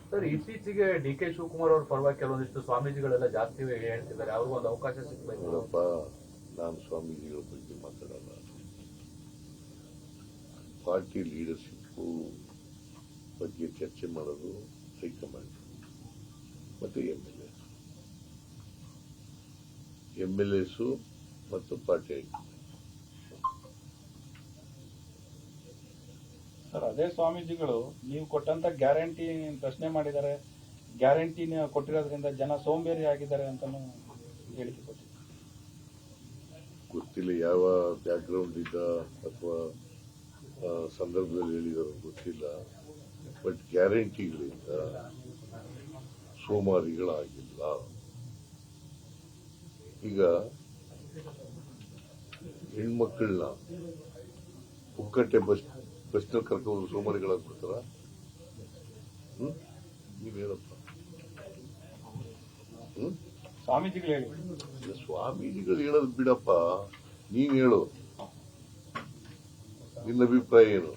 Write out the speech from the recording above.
Sir, ಇತ್ತೀಚೆಗೆ ಡಿ.ಕೆ. ಶಿವಕುಮಾರ್ ಅವರ ಪರವಾಗಿ ಕೆಲವೊಂದಿಷ್ಟು ಸ್ವಾಮೀಜಿಗಳೆಲ್ಲ ಜಾಸ್ತಿ ಹೇಳ್ತಿದ್ದಾರೆ, ಅವ್ರಿಗೂ ಒಂದು ಅವಕಾಶ ಸಿಗಬೇಕು. ನೋಡಪ್ಪ, ನಾನು ಸ್ವಾಮೀಜಿಗಳ ಬಗ್ಗೆ ಮಾತಾಡಲ್ಲ. ಪಾರ್ಟಿ ಲೀಡರ್ಶಿಪ್ ಬಗ್ಗೆ ಚರ್ಚೆ ಮಾಡೋದು ಹೈಕಮಾಂಡ್ ಮತ್ತು ಎಂ.ಎಲ್.ಎಸ್ ಮತ್ತು ಪಾರ್ಟಿ ಹೈಕಮಾಂಡ್. ಸರ್, ಅದೇ ಸ್ವಾಮೀಜಿಗಳು ನೀವು ಕೊಟ್ಟಂತ ಗ್ಯಾರಂಟಿ ಪ್ರಶ್ನೆ ಮಾಡಿದ್ದಾರೆ, ಗ್ಯಾರಂಟಿ ಕೊಟ್ಟಿರೋದ್ರಿಂದ ಜನ ಸೋಂಬೇರಿ ಆಗಿದ್ದಾರೆ ಅಂತ ಹೇಳಿಕೆ ಕೊಟ್ಟಿದ್ದಾರೆ. ಗೊತ್ತಿಲ್ಲ ಯಾವ ಬ್ಯಾಕ್ಗ್ರೌಂಡ್ ಇದ್ದ ಅಥವಾ ಸಂದರ್ಭದಲ್ಲಿ ಹೇಳಿದಾರೋ ಗೊತ್ತಿಲ್ಲ. ಬಟ್ ಗ್ಯಾರಂಟಿಗಳಿಂದ ಸೋಮಾರಿಗಳಾಗಿಲ್ಲ. ಈಗ ಹೆಣ್ಮಕ್ಕಳನ್ನ ಪುಕ್ಕಟ್ಟೆ ಬಸ್ನಲ್ಲಿ ಕರ್ಕೊಂಡು ಸೋಮಾರಿಗಳಾಗ್ಬಿಡ್ತಾರ? ನೀವ್ ಹೇಳಪ್ಪ. ಸ್ವಾಮೀಜಿಗಳು ಹೇಳಿ. ಸ್ವಾಮೀಜಿಗಳು ಹೇಳೋದು ಬಿಡಪ್ಪ, ನೀನ್ ಹೇಳು, ನಿನ್ನ ಅಭಿಪ್ರಾಯ ಏನು?